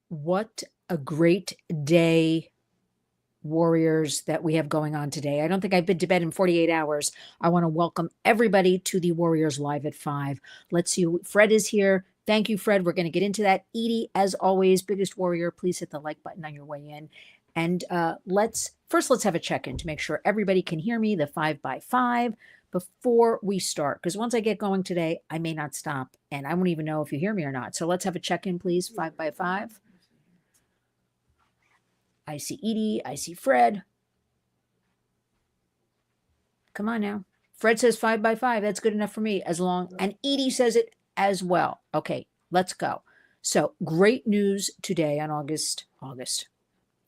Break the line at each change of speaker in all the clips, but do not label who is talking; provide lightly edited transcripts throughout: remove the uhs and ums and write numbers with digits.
What a great day, warriors, that we have going on today. I don't think I've been to bed in 48 hours. I want to welcome everybody to the Warriors Live at 5. Let's see. Fred is here. Thank you, Fred. We're going to get into that. Edie, as always, biggest warrior, please hit the like button on your way in. And let's have a check-in to make sure everybody can hear me, the 5x5, before we start. Because once I get going today, I may not stop, and I won't even know if you hear me or not. So let's have a check-in, please, 5x5. I see Edie. I see Fred. Come on now. Fred says 5x5. That's good enough for me. And Edie says it as well. Okay, let's go. So great news today on August.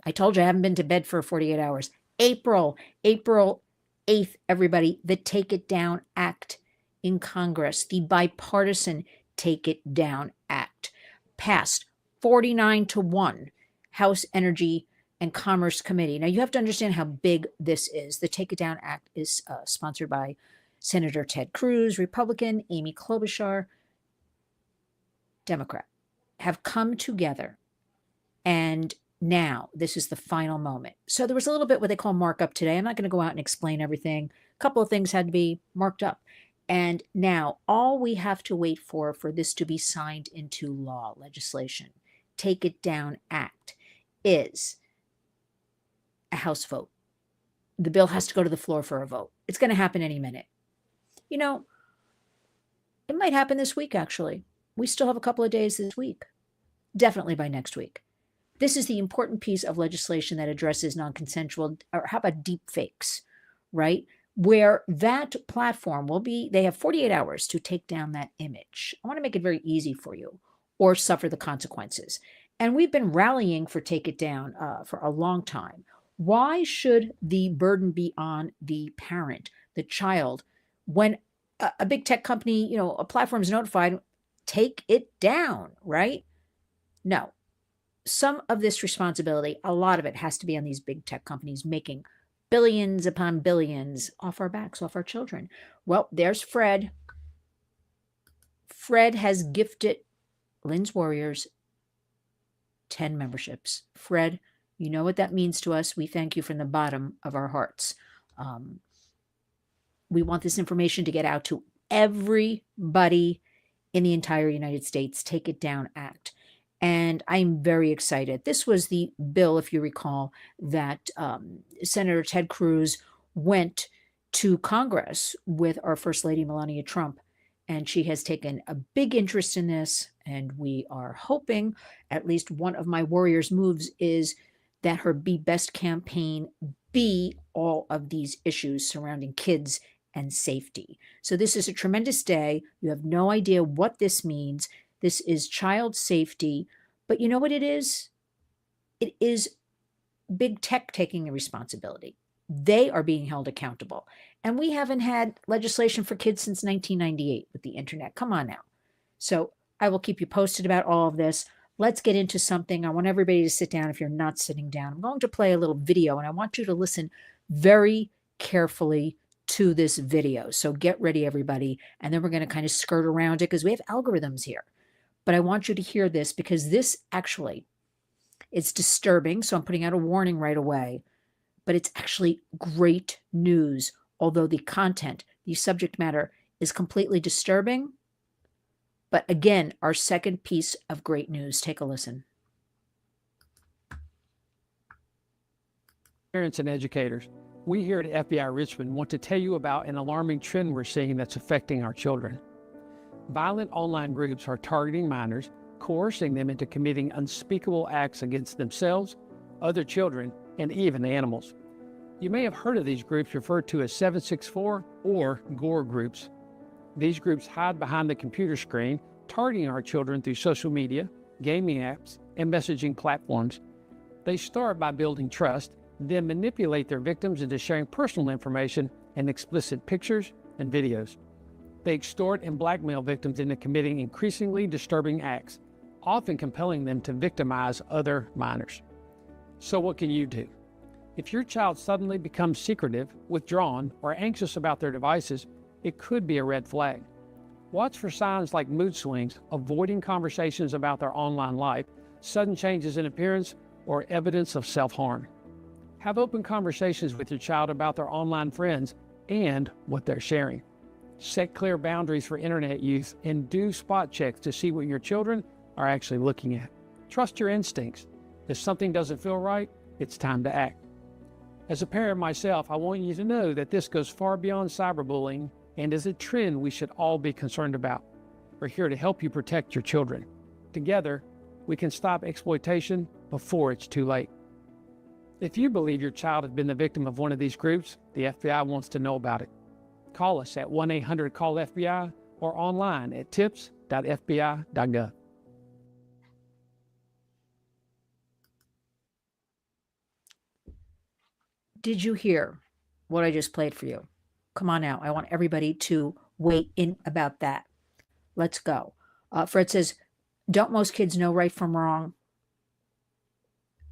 I told you I haven't been to bed for 48 hours. April 8th, everybody, the Take It Down Act in Congress, the bipartisan Take It Down Act, passed 49-1, House Energy and Commerce Committee. Now, you have to understand how big this is. The Take It Down Act is sponsored by Senator Ted Cruz, Republican, Amy Klobuchar, Democrat, have come together, and now this is the final moment. So there was a little bit what they call markup today. I'm not going to go out and explain everything. A couple of things had to be marked up. And now all we have to wait for this to be signed into law, legislation, Take It Down Act, is a House vote. The bill has to go to the floor for a vote. It's going to happen any minute. You know, it might happen this week, actually. We still have a couple of days this week. Definitely by next week. This is the important piece of legislation that addresses non-consensual, or how about deep fakes, right? Where that platform will be, they have 48 hours to take down that image. I want to make it very easy for you, or suffer the consequences. And we've been rallying for Take It Down for a long time. Why should the burden be on the parent, the child, when a big tech company, a platform is notified, take it down, right? No. Some of this responsibility, a lot of it, has to be on these big tech companies making billions upon billions off our backs, off our children. Well, there's Fred. Fred has gifted Lynn's Warriors 10 memberships. Fred, you know what that means to us. We thank you from the bottom of our hearts. We want this information to get out to everybody in the entire United States. Take It Down Act. And I'm very excited. This was the bill, if you recall, that Senator Ted Cruz went to Congress with our First Lady, Melania Trump. And she has taken a big interest in this. And we are hoping, at least one of my warriors' moves is that her Be Best campaign be all of these issues surrounding kids and safety. So this is a tremendous day. You have no idea what this means. This is child safety. But you know what it is? It is big tech taking the responsibility. They are being held accountable. And we haven't had legislation for kids since 1998 with the internet. Come on now. So I will keep you posted about all of this. Let's get into something. I want everybody to sit down if you're not sitting down. I'm going to play a little video, and I want you to listen very carefully to this video. So get ready, everybody. And then we're going to kind of skirt around it because we have algorithms here. But I want you to hear this because this actually is disturbing. So I'm putting out a warning right away. But it's actually great news. Although the content, the subject matter is completely disturbing. But again, our second piece of great news. Take a listen.
Parents and educators, we here at FBI Richmond want to tell you about an alarming trend we're seeing that's affecting our children. Violent online groups are targeting minors, coercing them into committing unspeakable acts against themselves, other children, and even animals. You may have heard of these groups referred to as 764 or GORE groups. These groups hide behind the computer screen, targeting our children through social media, gaming apps, and messaging platforms. They start by building trust, then manipulate their victims into sharing personal information and explicit pictures and videos. They extort and blackmail victims into committing increasingly disturbing acts, often compelling them to victimize other minors. So what can you do? If your child suddenly becomes secretive, withdrawn, or anxious about their devices, it could be a red flag. Watch for signs like mood swings, avoiding conversations about their online life, sudden changes in appearance, or evidence of self-harm. Have open conversations with your child about their online friends and what they're sharing. Set clear boundaries for internet use and do spot checks to see what your children are actually looking at. Trust your instincts. If something doesn't feel right, it's time to act. As a parent myself, I want you to know that this goes far beyond cyberbullying and is a trend we should all be concerned about. We're here to help you protect your children. Together, we can stop exploitation before it's too late. If you believe your child has been the victim of one of these groups, the FBI wants to know about it. Call us at 1-800-CALL-FBI or online at tips.fbi.gov.
Did you hear what I just played for you? Come on now. I want everybody to weigh in about that. Let's go. Fred says, don't most kids know right from wrong?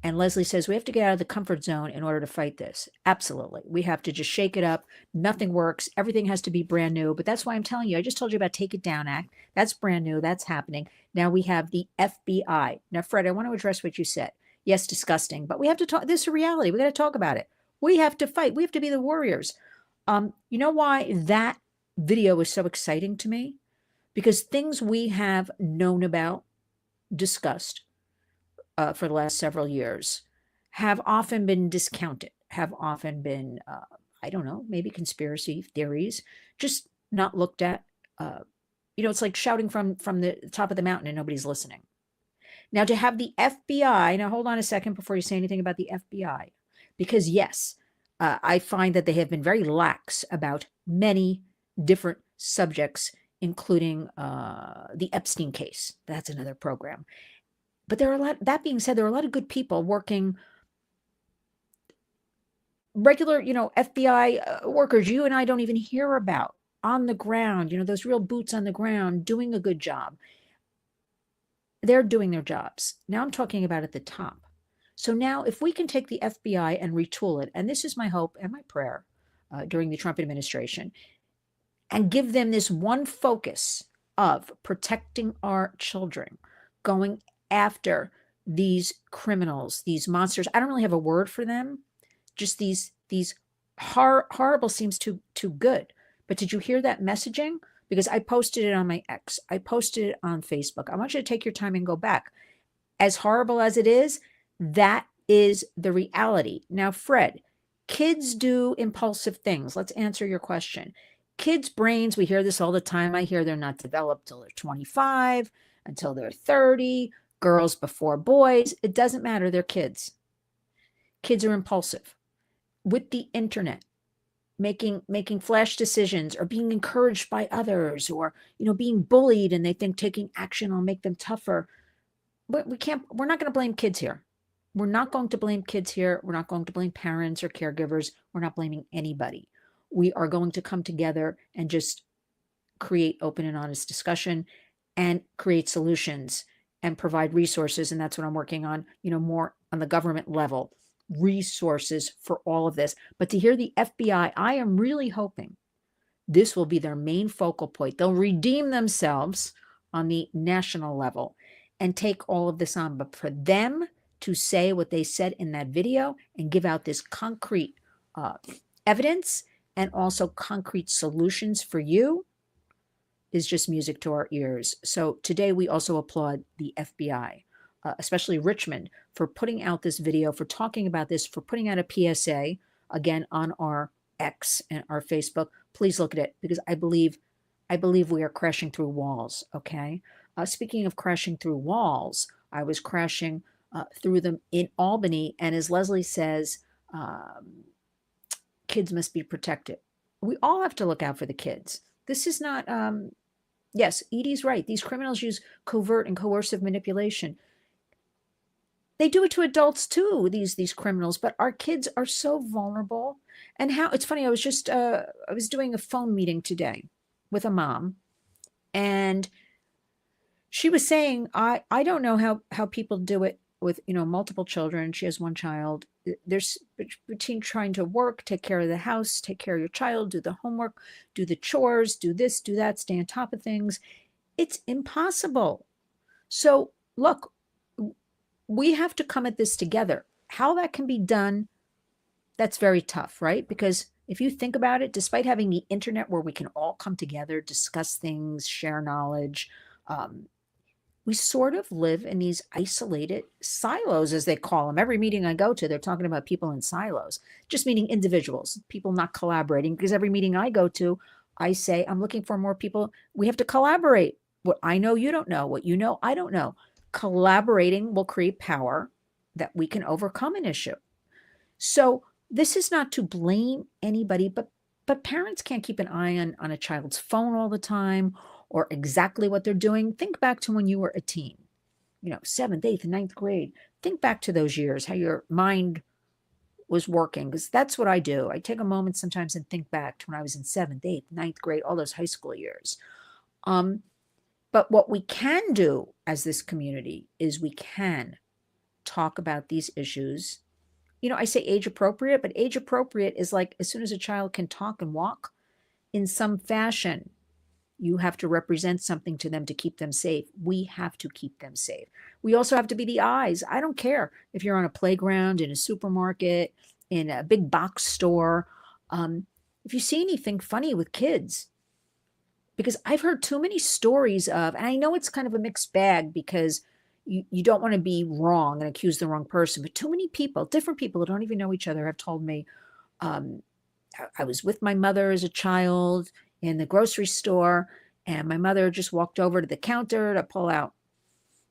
And Leslie says, we have to get out of the comfort zone in order to fight this. Absolutely. We have to just shake it up. Nothing works. Everything has to be brand new. But that's why I'm telling you, I just told you about Take It Down Act. That's brand new. That's happening. Now we have the FBI. Now, Fred, I want to address what you said. Yes, disgusting. But we have to talk. This is a reality. We got to talk about it. We have to fight. We have to be the warriors. You know why that video is so exciting to me? Because things we have known about, discussed, for the last several years have often been discounted, have often been, I don't know, maybe conspiracy theories, just not looked at. It's like shouting from the top of the mountain and nobody's listening. Now, to have the FBI, now hold on a second before you say anything about the FBI, because yes, I find that they have been very lax about many different subjects, including the Epstein case. That's another program. But there are a lot, that being said, there are a lot of good people working, regular, FBI workers you and I don't even hear about on the ground, those real boots on the ground doing a good job. They're doing their jobs. Now I'm talking about at the top. So now if we can take the FBI and retool it, and this is my hope and my prayer during the Trump administration, and give them this one focus of protecting our children, going after these criminals, these monsters. I don't really have a word for them. Just these horrible seems too good. But did you hear that messaging? Because I posted it on my X. I posted it on Facebook. I want you to take your time and go back. As horrible as it is, that is the reality. Now, Fred, kids do impulsive things. Let's answer your question. Kids' brains, we hear this all the time. I hear they're not developed till they're 25, until they're 30. Girls before boys. It doesn't matter. They're kids. Kids are impulsive. With the internet, making flash decisions, or being encouraged by others, or being bullied and they think taking action will make them tougher. But we're not going to blame kids here. We're not going to blame kids here. We're not going to blame parents or caregivers. We're not blaming anybody. We are going to come together and just create open and honest discussion and create solutions and provide resources. And that's what I'm working on, more on the government level, resources for all of this. But to hear the FBI, I am really hoping this will be their main focal point. They'll redeem themselves on the national level and take all of this on. But for them to say what they said in that video and give out this concrete evidence and also concrete solutions for you is just music to our ears. So today we also applaud the FBI, especially Richmond, for putting out this video, for talking about this, for putting out a PSA, again, on our X and our Facebook. Please look at it, because I believe we are crashing through walls, okay? Speaking of crashing through walls, I was crashing through them in Albany, and as Leslie says, kids must be protected. We all have to look out for the kids. This is not, yes, Edie's right. These criminals use covert and coercive manipulation. They do it to adults too, these criminals, but our kids are so vulnerable. And it's funny, I was just, I was doing a phone meeting today with a mom, and she was saying, I don't know how people do it with, multiple children. She has one child. There's between trying to work, take care of the house, take care of your child, do the homework, do the chores, do this, do that, stay on top of things. It's impossible. So look, we have to come at this together. How that can be done, that's very tough, right? Because if you think about it, despite having the internet where we can all come together, discuss things, share knowledge, um, we sort of live in these isolated silos, as they call them. Every meeting I go to, they're talking about people in silos, just meaning individuals, people not collaborating. Because every meeting I go to, I say, I'm looking for more people. We have to collaborate. What I know, you don't know. What you know, I don't know. Collaborating will create power that we can overcome an issue. So this is not to blame anybody, but parents can't keep an eye on a child's phone all the time or exactly what they're doing. Think back to when you were a teen, seventh, eighth, ninth grade. Think back to those years, how your mind was working, because that's what I do. I take a moment sometimes and think back to when I was in seventh, eighth, ninth grade, all those high school years. Um, but what we can do as this community is we can talk about these issues. I say age appropriate, but age appropriate is like as soon as a child can talk and walk in some fashion, you have to represent something to them to keep them safe. We have to keep them safe. We also have to be the eyes. I don't care if you're on a playground, in a supermarket, in a big box store. If you see anything funny with kids, because I've heard too many stories of, and I know it's kind of a mixed bag because you don't want to be wrong and accuse the wrong person, but too many people, different people who don't even know each other, have told me, um, I was with my mother as a child in the grocery store, and my mother just walked over to the counter to pull out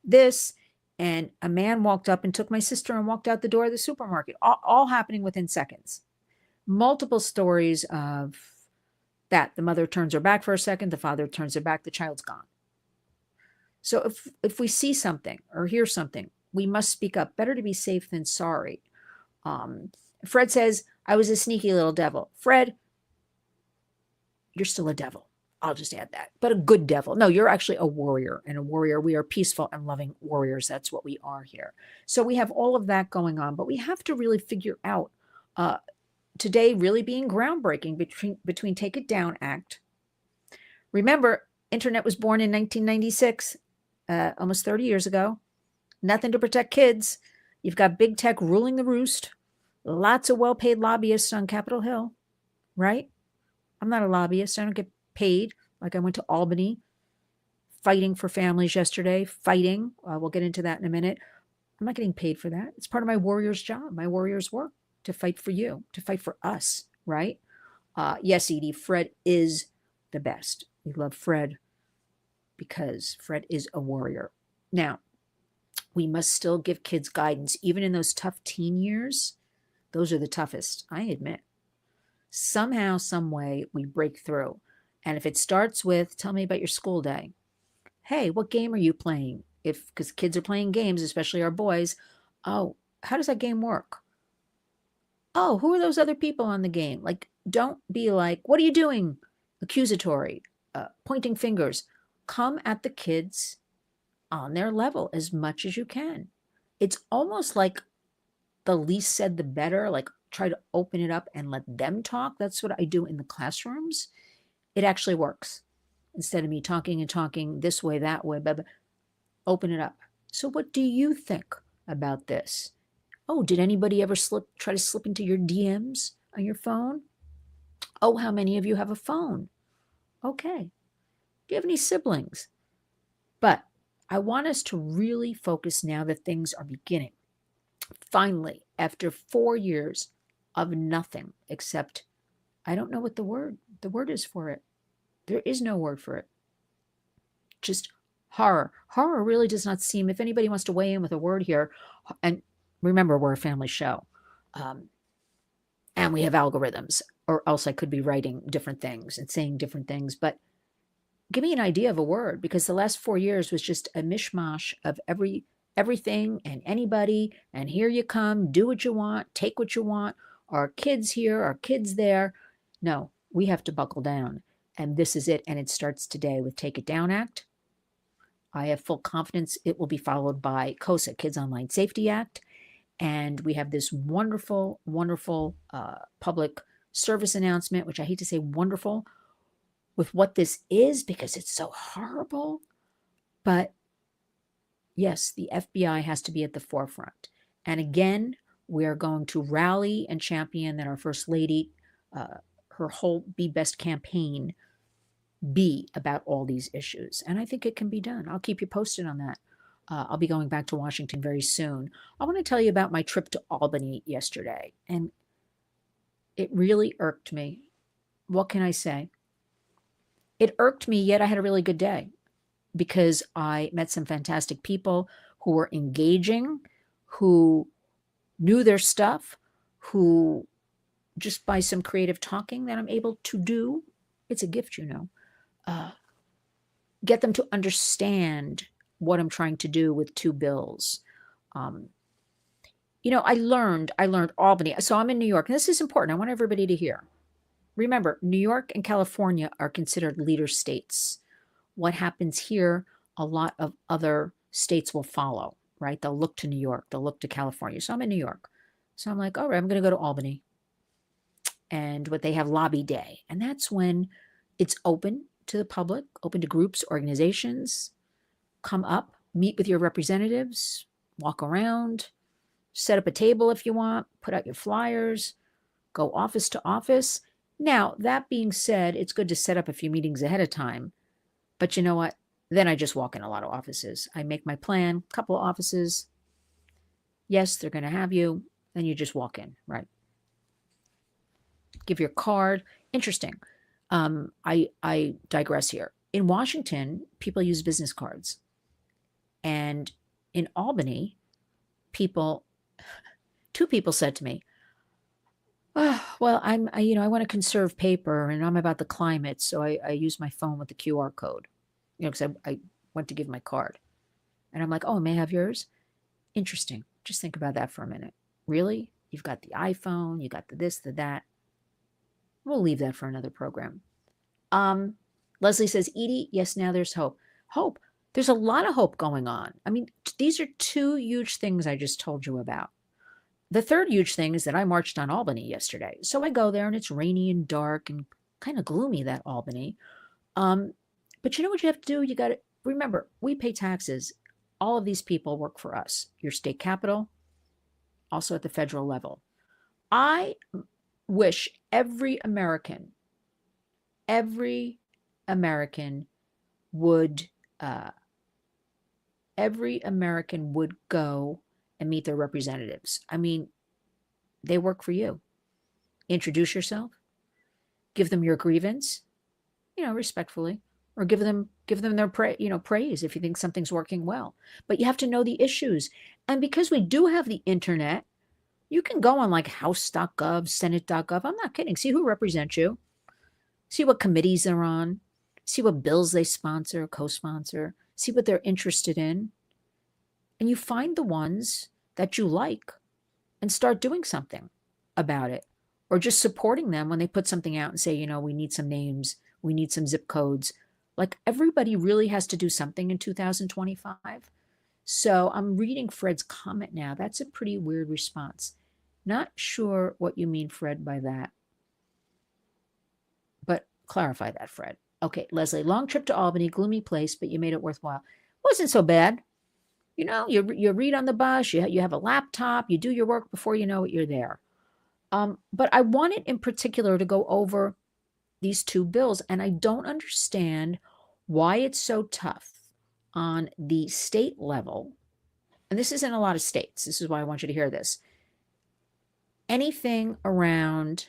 this, and a man walked up and took my sister and walked out the door of the supermarket, all happening within seconds. Multiple stories of that. The mother turns her back for a second, the father turns her back, the child's gone. So if we see something or hear something, we must speak up. Better to be safe than sorry. Um, Fred says, I was a sneaky little devil. Fred, you're still a devil. I'll just add that. But a good devil. No, you're actually a warrior. And a warrior, we are peaceful and loving warriors. That's what we are here. So we have all of that going on. But we have to really figure out today really being groundbreaking between Take It Down Act. Remember, internet was born in 1996, almost 30 years ago. Nothing to protect kids. You've got big tech ruling the roost. Lots of well-paid lobbyists on Capitol Hill, right? I'm not a lobbyist. I don't get paid. Like I went to Albany fighting for families yesterday, fighting. We'll get into that in a minute. I'm not getting paid for that. It's part of my warrior's job, my warrior's work, to fight for you, to fight for us, right? Yes, Edie, Fred is the best. We love Fred because Fred is a warrior. Now, we must still give kids guidance, even in those tough teen years. Those are the toughest, I admit. Somehow, some way, we break through. And if it starts with, tell me about your school day. Hey, what game are you playing? Because kids are playing games, especially our boys. Oh, how does that game work? Oh, who are those other people on the game? Like, don't be like, what are you doing? Accusatory, pointing fingers. Come at the kids on their level as much as you can. It's almost like the least said, the better. Like, try to open it up and let them talk. That's what I do in the classrooms. It actually works. Instead of me talking and talking this way, that way, but open it up. So what do you think about this? Oh, did anybody ever try to slip into your DMs on your phone? Oh, how many of you have a phone? Okay. Do you have any siblings? But I want us to really focus now that things are beginning. Finally, after 4 years of nothing except, I don't know what the word is for it. There is no word for it. Just horror. Horror really does not seem, if anybody wants to weigh in with a word here, and remember, we're a family show. And we have algorithms, or else I could be writing different things and saying different things. But give me an idea of a word, because the last 4 years was just a mishmash of everything and anybody. And here you come, do what you want, take what you want. Our kids here, our kids there. No, we have to buckle down. And this is it. And it starts today with Take It Down Act. I have full confidence it will be followed by COSA, Kids Online Safety Act. And we have this wonderful, wonderful public service announcement, which I hate to say wonderful with what this is because it's so horrible. But Yes, the FBI has to be at the forefront. And again, we are going to rally and champion that our First Lady, uh, her whole Be Best campaign, be about all these issues. And I think it can be done. I'll keep you posted on that. I'll be going back to Washington very soon. I want to tell you about my trip to Albany yesterday, and it really irked me. What can I say? It irked me, yet I had a really good day because I met some fantastic people who were engaging, who knew their stuff, who just by some creative talking that I'm able to do, it's a gift, uh, get them to understand what I'm trying to do with two bills. Um, I learned Albany. So I'm in New York, and this is important. I want everybody to hear. Remember, New York and California are considered leader states. What happens here, a lot of other states will follow, right? They'll look to New York, they'll look to California. So I'm in New York. So I'm like, all right, I'm going to go to Albany. And what they have lobby day. And that's when it's open to the public, open to groups, organizations. Come up, meet with your representatives, walk around, set up a table if you want, put out your flyers, go office to office. Now, that being said, it's good to set up a few meetings ahead of time. But you know what? Then I just walk in a lot of offices. I make my plan, couple of offices. Yes, they're going to have you. Then you just walk in, right? Give your card. Interesting. I digress here. In Washington, people use business cards. And in Albany, people, two people said to me, oh, well, I want to conserve paper and I'm about the climate. So I use my phone with the QR code, because I went to give my card. And I'm like, oh, may I have yours? Interesting. Just think about that for a minute. Really? You've got the iPhone, you got the this, the that. We'll leave that for another program. Um, Leslie says, Edie, yes, now there's hope. Hope. There's a lot of hope going on. I mean, these are two huge things I just told you about. The third huge thing is that I marched on Albany yesterday. So I go there and it's rainy and dark and kind of gloomy, that Albany. But you know what you have to do? You got to remember, we pay taxes. All of these people work for us, your state capital, also at the federal level. I wish every American would uh, every American would go and meet their representatives. I mean, they work for you. Introduce yourself, give them your grievance, respectfully, or give them their praise if you think something's working well. But you have to know the issues. And because we do have the internet, you can go on like house.gov, senate.gov. I'm not kidding. See who represents you. See what committees they're on. See what bills they sponsor, co-sponsor. See what they're interested in. And you find the ones that you like and start doing something about it, or just supporting them when they put something out and say, we need some names, we need some zip codes. Like, everybody really has to do something in 2025. So I'm reading Fred's comment now. That's a pretty weird response. Not sure what you mean, Fred, by that, but clarify that, Fred. Okay, Leslie, long trip to Albany, gloomy place, but you made it worthwhile. Wasn't so bad. You read on the bus, you have a laptop, you do your work before you know it, you're there. But I wanted in particular to go over these two bills, and I don't understand why it's so tough on the state level. And this is in a lot of states. This is why I want you to hear this. Anything around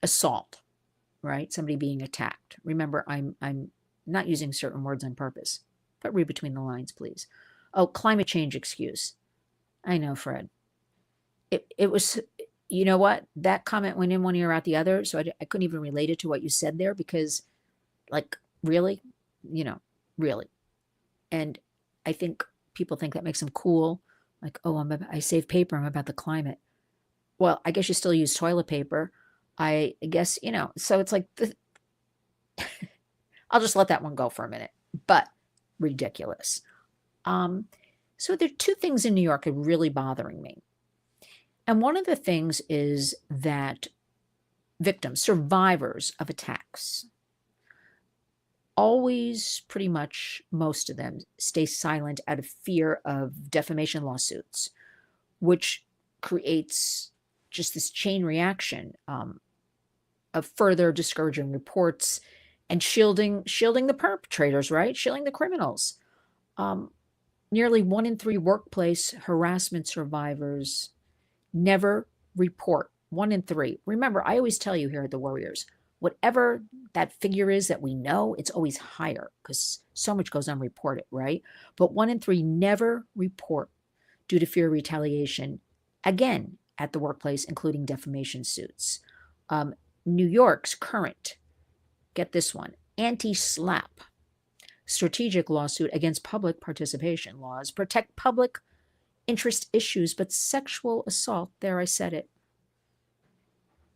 assault, right? Somebody being attacked. Remember, I'm not using certain words on purpose, but read between the lines, please. Oh, climate change excuse. I know, Fred. It was, you know what? That comment went in one ear out the other, so I couldn't even relate it to what you said there because, like, really? Really. And I think people think that makes them cool. Like, oh, I save paper, I'm about the climate. Well, I guess you still use toilet paper. I guess, so it's like, I'll just let that one go for a minute, but ridiculous. So there are two things in New York that are really bothering me. And one of the things is that victims, survivors of attacks, always, pretty much most of them, stay silent out of fear of defamation lawsuits, which creates just this chain reaction of further discouraging reports and shielding the perpetrators, right? Shielding the criminals. Um, Nearly 1 in 3 workplace harassment survivors never report. 1 in 3. Remember, I always tell you here at the Warriors, whatever that figure is that we know, it's always higher because so much goes unreported, right? But 1 in 3 never report due to fear of retaliation, again, at the workplace, including defamation suits. Um, New York's current, get this one, anti-slap strategic lawsuit against public participation laws protect public interest issues, but sexual assault, there I said it,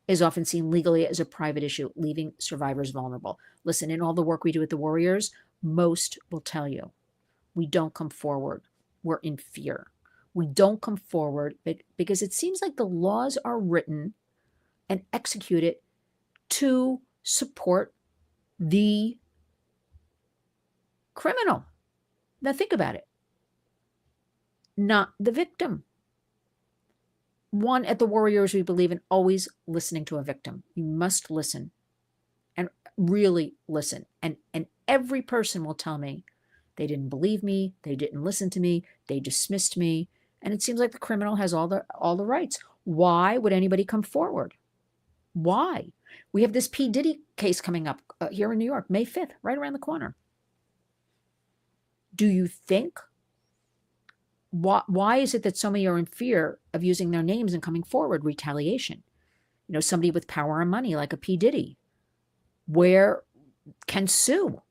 is often seen legally as a private issue, leaving survivors vulnerable. Listen, in all the work we do at the Warriors, most will tell you we don't come forward. We're in fear. We don't come forward because it seems like the laws are written and executed to support the criminal. Now think about it, not the victim. One, at the Warriors, we believe in always listening to a victim. You must listen and really listen. And every person will tell me they didn't believe me, they didn't listen to me, they dismissed me. And it seems like the criminal has all the rights. Why would anybody come forward? Why? We have this P. Diddy case coming up here in New York, May 5th, right around the corner. Do you think why is it that so many are in fear of using their names and coming forward? Retaliation. Somebody with power and money like a P. Diddy, where can sue.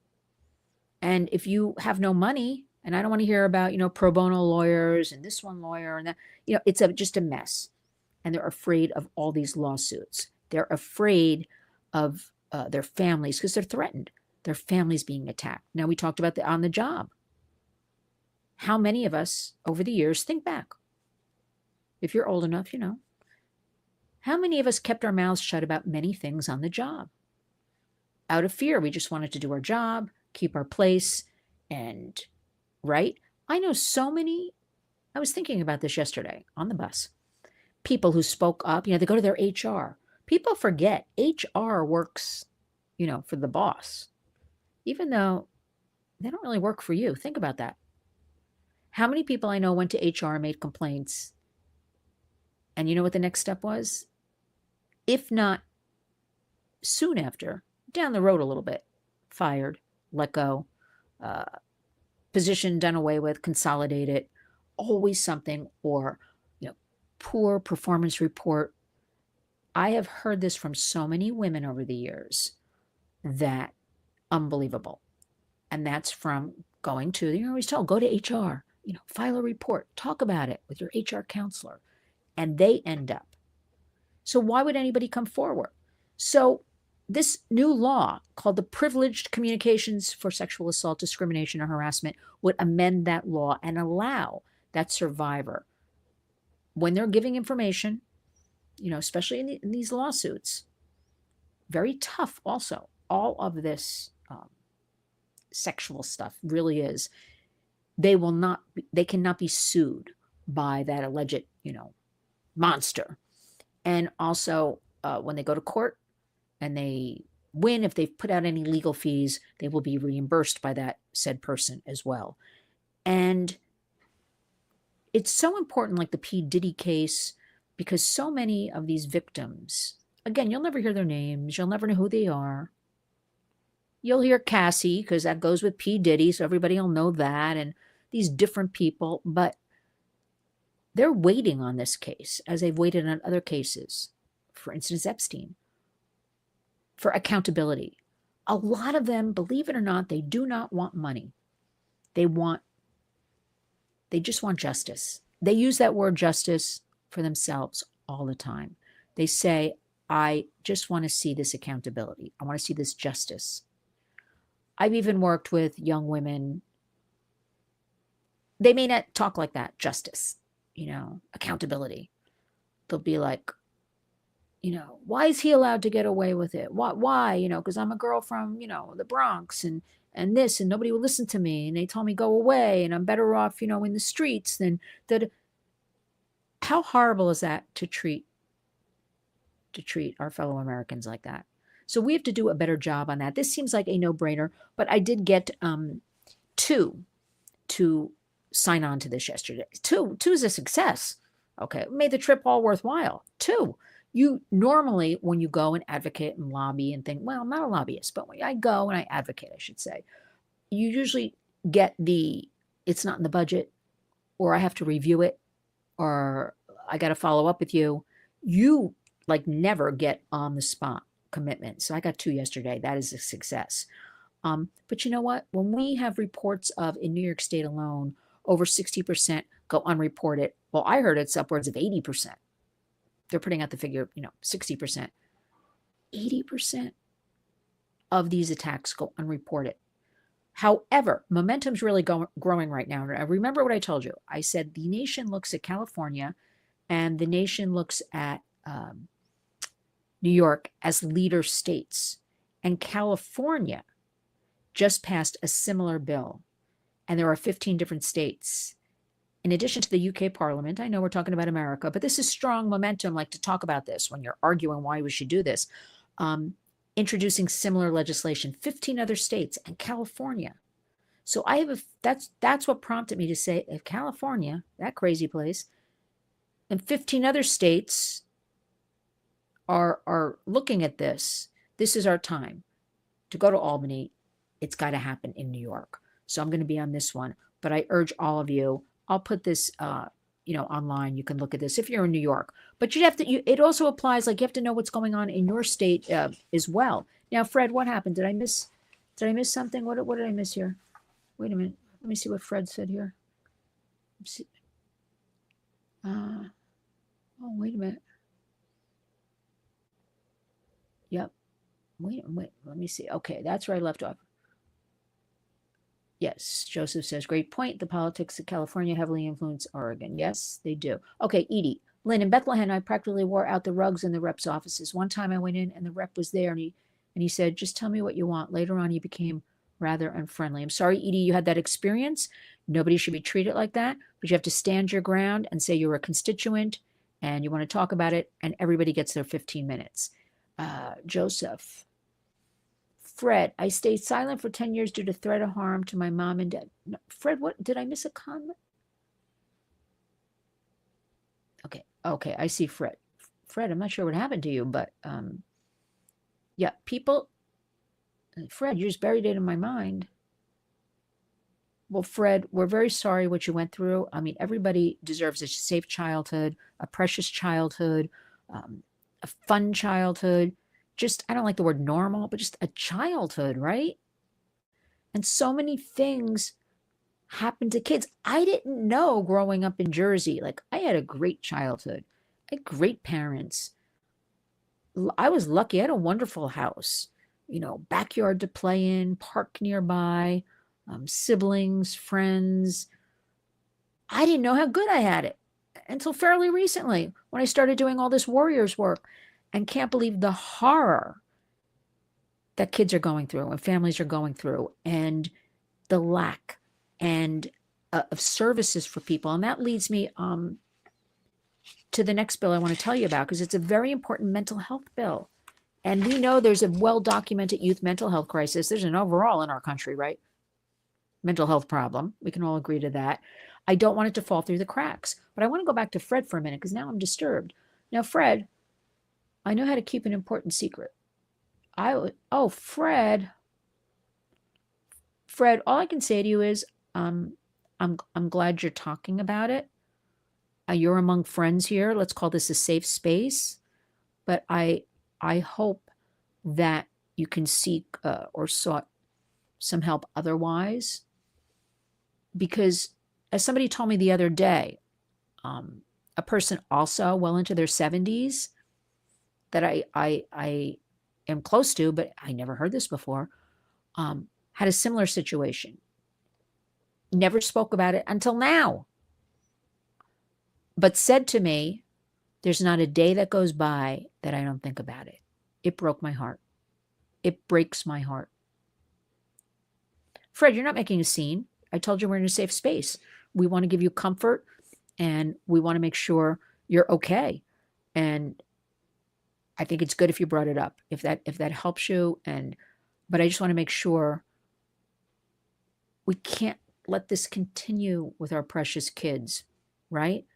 And if you have no money, and I don't want to hear about, pro bono lawyers and this one lawyer and that, it's just a mess. And they're afraid of all these lawsuits. They're afraid of their families because they're threatened. Their families being attacked. Now, we talked about on the job. How many of us over the years, think back, if you're old enough, how many of us kept our mouths shut about many things on the job? Out of fear, we just wanted to do our job, keep our place, and, right? I know so many, I was thinking about this yesterday on the bus, people who spoke up, they go to their HR. People forget HR works, for the boss, even though they don't really work for you. Think about that. How many people I know went to HR, made complaints, and you know what the next step was? If not soon after, down the road a little bit, fired, let go, position done away with, consolidated, always something, or poor performance report. I have heard this from so many women over the years that unbelievable. And that's from going to, you're always told, go to HR, file a report, talk about it with your HR counselor, and they end up. So why would anybody come forward? So this new law called the Privileged Communications for Sexual Assault, Discrimination, or Harassment would amend that law and allow that survivor, when they're giving information, especially in these lawsuits, very tough also. All of this sexual stuff really is. They cannot be sued by that alleged, monster. And also, when they go to court and they win, if they've put out any legal fees, they will be reimbursed by that said person as well. And it's so important, like the P. Diddy case, because so many of these victims, again, you'll never hear their names. You'll never know who they are. You'll hear Cassie because that goes with P. Diddy, so everybody will know that, and these different people. But they're waiting on this case as they've waited on other cases. For instance, Epstein, for accountability. A lot of them, believe it or not, they do not want money. They just want justice. They use that word justice for themselves all the time. They say, I just want to see this accountability. I want to see this justice. I've even worked with young women. They may not talk like that, justice, accountability. They'll be like, why is he allowed to get away with it? Why? Because I'm a girl from, the Bronx and this, and nobody will listen to me. And they told me go away and I'm better off, in the streets than that. How horrible is that to treat our fellow Americans like that? So we have to do a better job on that. This seems like a no-brainer, but I did get two to sign on to this yesterday. Two is a success. Okay, made the trip all worthwhile. Two, you normally when you go and advocate and lobby and think, well, I'm not a lobbyist, but when I go and I advocate, I should say, you usually get it's not in the budget, or I have to review it, or I got to follow up with you. You like never get on the spot commitment. So I got two yesterday. That is a success. But you know what? When we have reports of in New York State alone, over 60% go unreported. Well, I heard it's upwards of 80%. They're putting out the figure, 60%. 80% of these attacks go unreported. However, momentum's really growing right now. Remember what I told you. I said the nation looks at California and the nation looks at New York as leader states. And California just passed a similar bill. And there are 15 different states. In addition to the UK Parliament, I know we're talking about America, but this is strong momentum, like to talk about this when you're arguing why we should do this. Introducing similar legislation, 15 other states and California. So that's what prompted me to say, if California, that crazy place, and 15 other states are looking at this, this is our time to go to Albany. It's got to happen in New York. So I'm going to be on this one, but I urge all of you, I'll put this, online. You can look at this if you're in New York, but it also applies. Like you have to know what's going on in your state as well. Now, Fred, what happened? Did I miss something? What did I miss here? Wait a minute. Let me see what Fred said here. Oh, wait a minute. Yep. Wait. Let me see. Okay, that's where I left off. Yes, Joseph says, great point. The politics of California heavily influence Oregon. Yes, they do. Okay, Edie. Lynn, in Bethlehem, I practically wore out the rugs in the rep's offices. One time I went in and the rep was there and he said, just tell me what you want. Later on, he became rather unfriendly. I'm sorry, Edie, you had that experience. Nobody should be treated like that, but you have to stand your ground and say you're a constituent and you want to talk about it, and everybody gets their 15 minutes. Joseph. Fred, I stayed silent for 10 years due to threat of harm to my mom and dad. No, Fred, what? Did I miss a comment? Okay, I see Fred. Fred, I'm not sure what happened to you, but yeah, people, Fred, you just buried it in my mind. Well, Fred, we're very sorry what you went through. I mean, everybody deserves a safe childhood, a precious childhood, a fun childhood. Just, I don't like the word normal, but just a childhood, right? And so many things happen to kids. I didn't know growing up in Jersey. Like, I had a great childhood. I had great parents. I was lucky. I had a wonderful house, backyard to play in, park nearby, siblings, friends. I didn't know how good I had it until fairly recently when I started doing all this Warriors work, and can't believe the horror that kids are going through and families are going through, and the lack and of services for people. And that leads me to the next bill I want to tell you about, because it's a very important mental health bill. And we know there's a well-documented youth mental health crisis. There's an overall in our country, right? Mental health problem. We can all agree to that. I don't want it to fall through the cracks. But I want to go back to Fred for a minute, because now I'm disturbed. Now, Fred, I know how to keep an important secret. Fred, all I can say to you is, I'm glad you're talking about it. You're among friends here. Let's call this a safe space. But I hope that you can seek or sought some help otherwise. Because as somebody told me the other day, a person also well into their 70s that I am close to, but I never heard this before, had a similar situation. Never spoke about it until now, but said to me, There's not a day that goes by that I don't think about it. It broke my heart. It breaks my heart. Fred, you're not making a scene. I told you we're in a safe space. We want to give you comfort and we want to make sure you're okay. And I think it's good if you brought it up. If that helps you, but I just want to make sure we can't let this continue with our precious kids, right?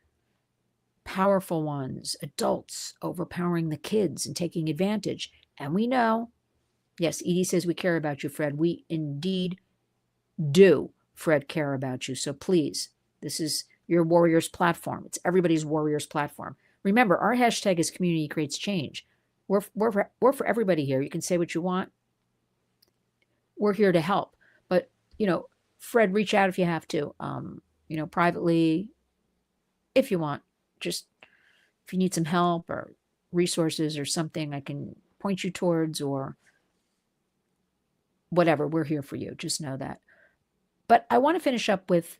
Powerful ones, adults overpowering the kids and taking advantage. And we know, yes, Edie says we care about you, Fred. We indeed do, Fred, care about you. So please, this is your Warriors platform. It's everybody's Warriors platform. Remember, our hashtag is community creates change. We're for everybody here. You can say what you want. We're here to help. But, Fred, reach out if you have to, privately, if you want. Just if you need some help or resources or something I can point you towards or whatever, we're here for you. Just know that. But I want to finish up with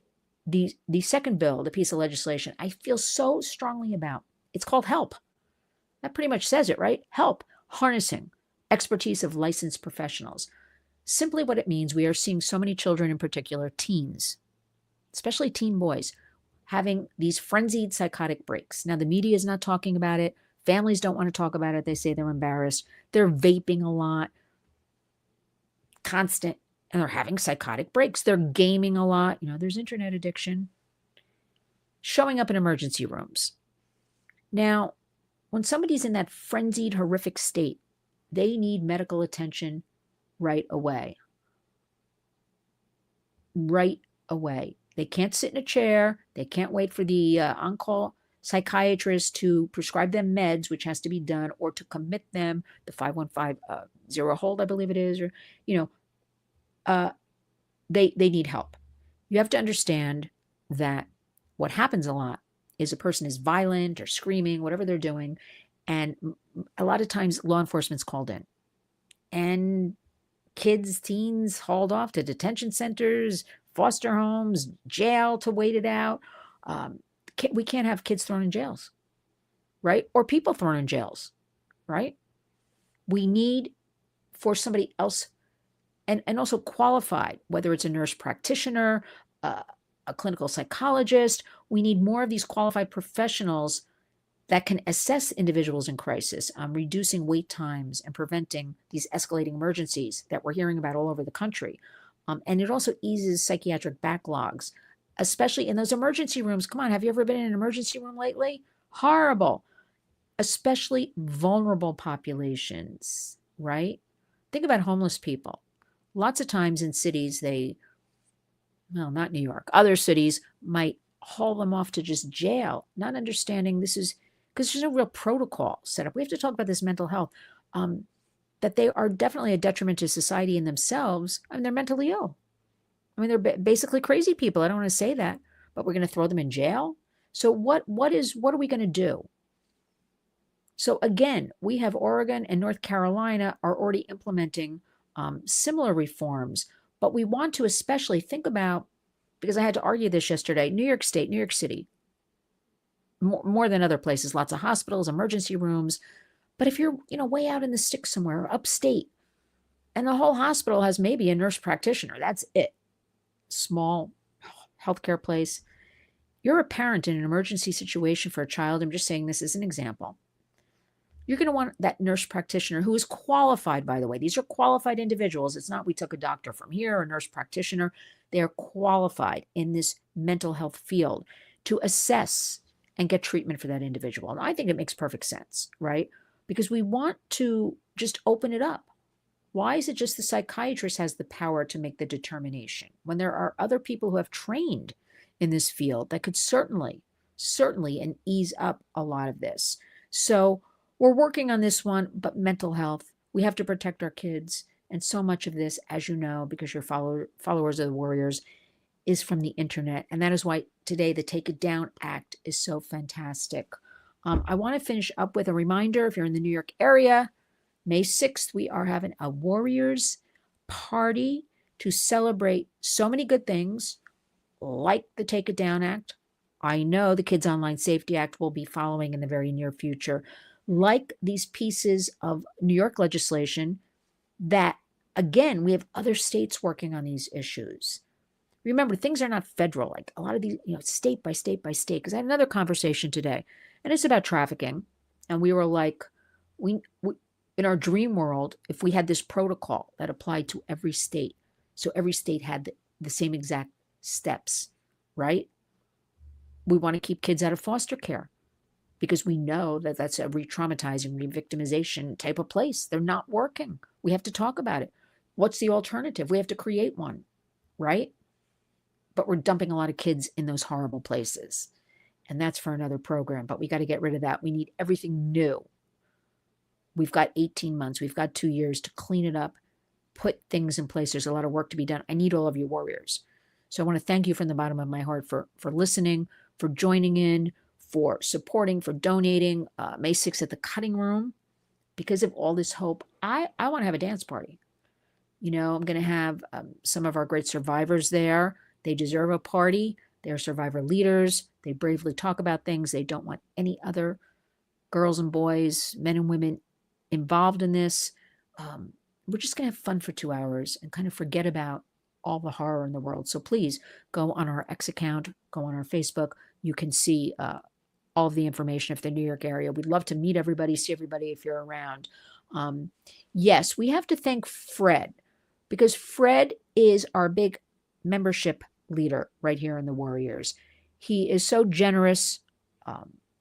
the second bill, the piece of legislation I feel so strongly about. It's called HELP. That pretty much says it, right? HELP, harnessing expertise of licensed professionals. Simply what it means, we are seeing so many children, in particular teens, especially teen boys, having these frenzied psychotic breaks. Now, the media is not talking about it. Families don't want to talk about it. They say they're embarrassed. They're vaping a lot, constant, and they're having psychotic breaks. They're gaming a lot. There's internet addiction. Showing up in emergency rooms. Now, when somebody's in that frenzied, horrific state, they need medical attention right away. Right away. They can't sit in a chair. They can't wait for the on-call psychiatrist to prescribe them meds, which has to be done, or to commit them, the 515 hold, I believe it is, or, they need help. You have to understand that what happens a lot is a person is violent or screaming, whatever they're doing, and a lot of times law enforcement's called in. And kids, teens hauled off to detention centers, foster homes, jail to wait it out. We can't have kids thrown in jails, right? Or people thrown in jails, right? We need for somebody else and also qualified, whether it's a nurse practitioner, a clinical psychologist. We need more of these qualified professionals that can assess individuals in crisis, reducing wait times and preventing these escalating emergencies that we're hearing about all over the country. And it also eases psychiatric backlogs, especially in those emergency rooms. Come on, have you ever been in an emergency room lately? Horrible, especially vulnerable populations, right? Think about homeless people. Lots of times in cities, not New York, other cities might haul them off to just jail, not understanding this is because there's no real protocol set up. We have to talk about this mental health, that they are definitely a detriment to society in themselves. I mean, they're mentally ill. I mean, they're basically crazy people. I don't want to say that, but we're going to throw them in jail. So what are we going to do? So again, we have Oregon and North Carolina are already implementing similar reforms, but we want to especially think about, because I had to argue this yesterday, New York State, New York City, more than other places, lots of hospitals, emergency rooms. But if you're, way out in the sticks somewhere, upstate, and the whole hospital has maybe a nurse practitioner, that's it. Small healthcare place. You're a parent in an emergency situation for a child. I'm just saying this as an example. You're going to want that nurse practitioner who is qualified, by the way. These are qualified individuals. It's not we took a doctor from here or a nurse practitioner. They are qualified in this mental health field to assess and get treatment for that individual. And I think it makes perfect sense, right? Because we want to just open it up. Why is it just the psychiatrist has the power to make the determination when there are other people who have trained in this field that could certainly and ease up a lot of this? So we're working on this one, but mental health, we have to protect our kids. And so much of this, as you know, because you're followers of the Warriors, is from the internet. And that is why today the Take It Down Act is so fantastic. I want to finish up with a reminder. If you're in the New York area, May 6th, we are having a Warriors party to celebrate so many good things, like the Take It Down Act, I know the Kids Online Safety Act will be following in the very near future, like these pieces of New York legislation that, again, we have other states working on these issues. Remember, things are not federal, like a lot of these, state by state by state. Because I had another conversation today, and it's about trafficking. And we were like, we in our dream world, if we had this protocol that applied to every state, so every state had the same exact steps, right? We want to keep kids out of foster care because we know that that's a re-traumatizing, re-victimization type of place. They're not working. We have to talk about it. What's the alternative? We have to create one, right? But we're dumping a lot of kids in those horrible places. And that's for another program, but we got to get rid of that. We need everything new. We've got 18 months. We've got 2 years to clean it up, put things in place. There's a lot of work to be done. I need all of you warriors. So I want to thank you from the bottom of my heart for listening, for joining in, for supporting, for donating. May 6th at the Cutting Room. Because of all this hope, I want to have a dance party. I'm going to have some of our great survivors there. They deserve a party. They're survivor leaders. They bravely talk about things. They don't want any other girls and boys, men and women involved in this. We're just going to have fun for 2 hours and kind of forget about all the horror in the world. So please go on our X account, go on our Facebook. You can see all of the information if the New York area. We'd love to meet everybody, see everybody if you're around. Yes, we have to thank Fred because Fred is our big membership leader right here in the Warriors. He is so generous.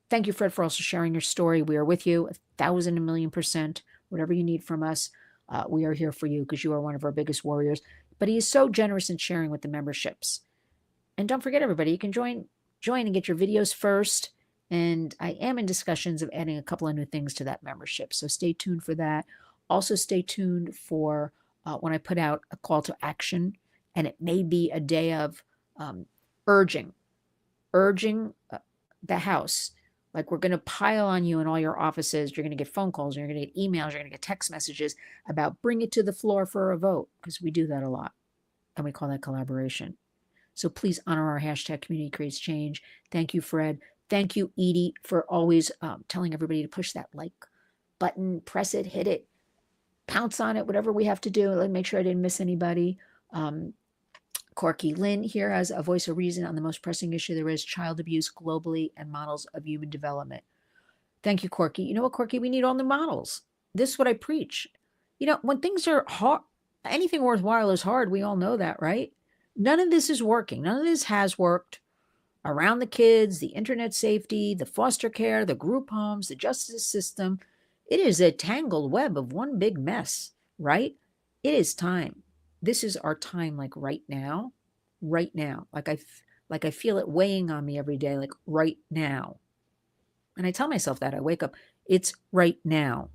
Thank you, Fred, for also sharing your story. We are with you 1,000, 1,000,000%. Whatever you need from us, we are here for you because you are one of our biggest warriors. But he is so generous in sharing with the memberships. And don't forget, everybody, you can join and get your videos first. And I am in discussions of adding a couple of new things to that membership. So stay tuned for that. Also, stay tuned for when I put out a call to action. And it may be a day of urging the House. Like, we're going to pile on you in all your offices. You're going to get phone calls. You're going to get emails. You're going to get text messages about bring it to the floor for a vote, because we do that a lot. And we call that collaboration. So please honor our hashtag Community Creates Change. Thank you, Fred. Thank you, Edie, for always telling everybody to push that like button, press it, hit it, pounce on it, whatever we have to do. Let me make sure I didn't miss anybody. Corky Lynn here has a voice of reason on the most pressing issue there is, child abuse globally and models of human development. Thank you, Corky. You know what, Corky? We need all new models. This is what I preach. When things are hard, anything worthwhile is hard. We all know that, right? None of this is working. None of this has worked. Around the kids, the internet safety, the foster care, the group homes, the justice system. It is a tangled web of one big mess, right? It is time. This is our time, like right now. Right now. Like I feel it weighing on me every day, like right now. And I tell myself that. I wake up, it's right now.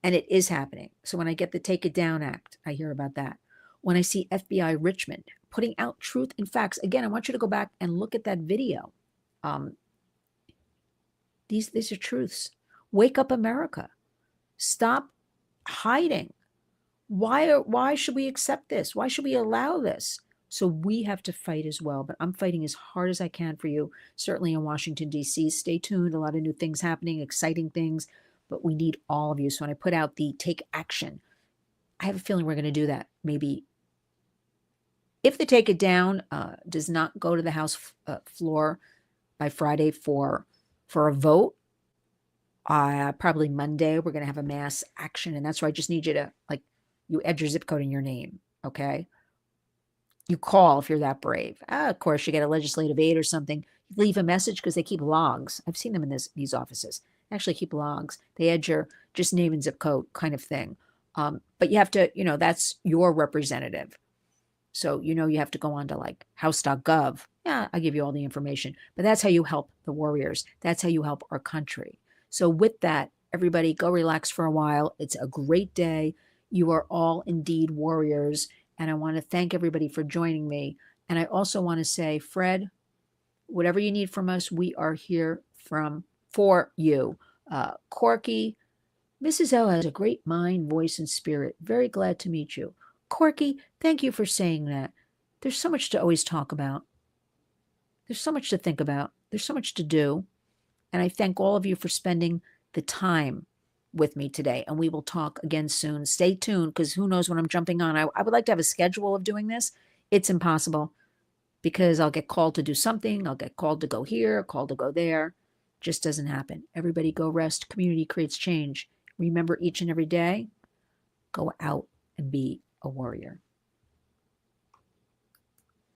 And it is happening. So when I get the Take It Down Act, I hear about that. When I see FBI Richmond putting out truth and facts, again, I want you to go back and look at that video. These are truths. Wake up, America. Stop hiding. Why should we accept this? Why should we allow this? So we have to fight as well. But I'm fighting as hard as I can for you, certainly in Washington, D.C. Stay tuned. A lot of new things happening, exciting things. But we need all of you. So when I put out the Take Action, I have a feeling we're going to do that maybe. If the Take It Down does not go to the House floor by Friday for a vote, probably Monday, we're going to have a mass action. And that's why I just need you to, you add your zip code in your name, okay? You call if you're that brave. Of course, you get a legislative aid or something. You leave a message because they keep logs. I've seen them in these offices. They actually keep logs. They add your just name and zip code kind of thing. But you have to, that's your representative. So, you have to go on to house.gov. Yeah, I'll give you all the information. But that's how you help the warriors. That's how you help our country. So with that, everybody go relax for a while. It's a great day. You are all indeed warriors. And I want to thank everybody for joining me. And I also want to say, Fred, whatever you need from us, we are here for you. Corky, Mrs. O has a great mind, voice, and spirit. Very glad to meet you. Corky, thank you for saying that. There's so much to always talk about. There's so much to think about. There's so much to do. And I thank all of you for spending the time with me today. And we will talk again soon. Stay tuned because who knows when I'm jumping on. I would like to have a schedule of doing this. It's impossible because I'll get called to do something. I'll get called to go here, called to go there. Just doesn't happen. Everybody go rest. Community creates change. Remember each and every day, go out and be a warrior.